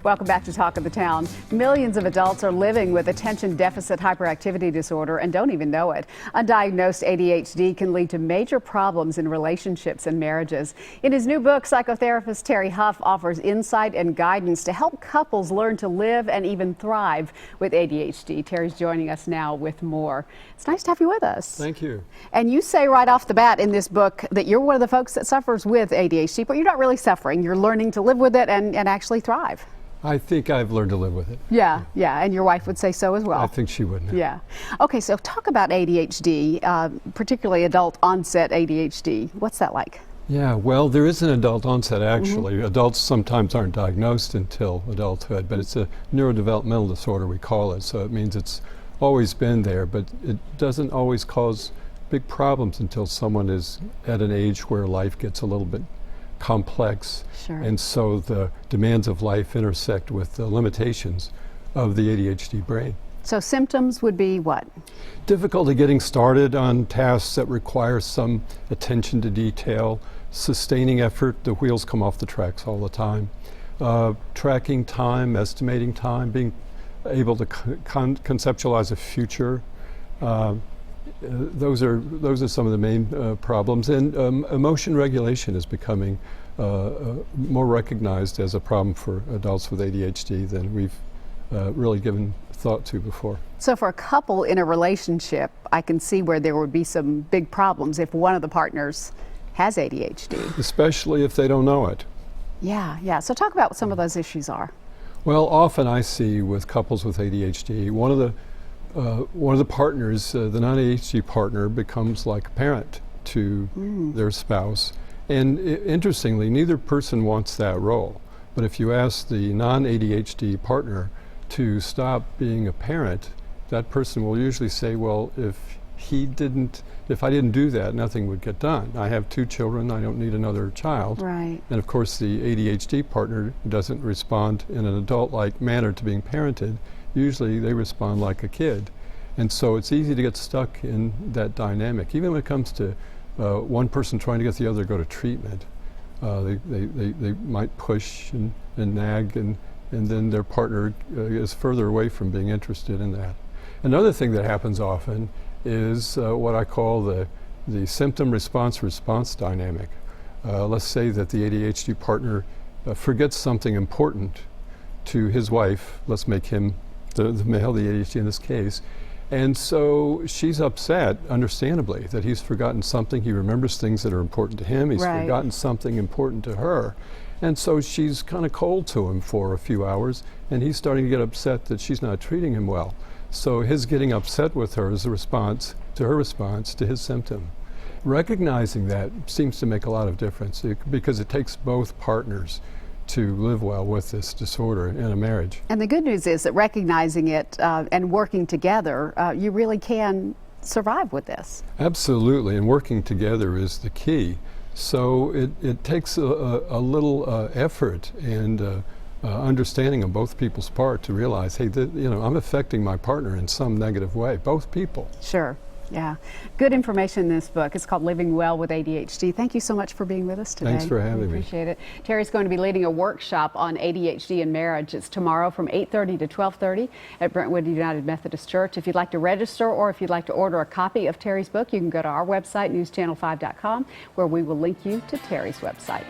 Welcome back to Talk of the Town. Millions of adults are living with attention deficit hyperactivity disorder and don't even know it. Undiagnosed ADHD can lead to major problems in relationships and marriages. In his new book, psychotherapist Terry Huff offers insight and guidance to help couples learn to live and even thrive with ADHD. Terry's joining us now with more. It's nice to have you with us. Thank you. And you say right off the bat in this book that you're one of the folks that suffers with ADHD, but you're not really suffering. You're learning to live with it and actually thrive. I think I've learned to live with it. Yeah, and your wife would say so as well. I think she would. Yeah. Okay, so talk about ADHD, particularly adult onset ADHD. What's that like? Yeah, well, there is an adult onset actually. Adults sometimes aren't diagnosed until adulthood, but it's a neurodevelopmental disorder, we call it. So it means it's always been there, but it doesn't always cause big problems until someone is at an age where life gets a little bit complex. Sure. And so the demands of life intersect with the limitations of the ADHD brain. So symptoms would be what? Difficulty getting started on tasks that require some attention to detail, sustaining effort, the wheels come off the tracks all the time, tracking time, estimating time, being able to conceptualize a future. Those are some of the main problems, and emotion regulation is becoming more recognized as a problem for adults with ADHD than we've really given thought to before. So for a couple in a relationship, I can see where there would be some big problems if one of the partners has ADHD. Especially if they don't know it. Yeah. So talk about what some of those issues are. Well, often I see with couples with ADHD, one of the partners, the non-ADHD partner, becomes like a parent to their spouse. And interestingly, neither person wants that role. But if you ask the non-ADHD partner to stop being a parent, that person will usually say, well, if I didn't do that, nothing would get done. I have 2 children, I don't need another child. Right. And of course the ADHD partner doesn't respond in an adult-like manner to being parented. Usually they respond like a kid. And so it's easy to get stuck in that dynamic. Even when it comes to one person trying to get the other to go to treatment, they might push and nag, and then their partner is further away from being interested in that. Another thing that happens often is what I call the symptom response dynamic. Let's say that the ADHD partner forgets something important to his wife. Let's make him the male, the ADHD in this case. And so she's upset, understandably, that he's forgotten something. He remembers things that are important to him. He's forgotten something important to her. And so she's kind of cold to him for a few hours, and he's starting to get upset that she's not treating him well. So his getting upset with her is a response to her response to his symptom. Recognizing that seems to make a lot of difference because it takes both partners to live well with this disorder in a marriage. And the good news is that recognizing it and working together, you really can survive with this. Absolutely, and working together is the key. So it takes a little effort and understanding on both people's part to realize, hey, I'm affecting my partner in some negative way, both people. Sure. Yeah. Good information in this book. It's called Living Well with ADHD. Thank you so much for being with us today. Thanks for having me. Appreciate it. Terry's going to be leading a workshop on ADHD and marriage. It's tomorrow from 8:30 to 12:30 at Brentwood United Methodist Church. If you'd like to register or if you'd like to order a copy of Terry's book, you can go to our website, newschannel5.com, where we will link you to Terry's website.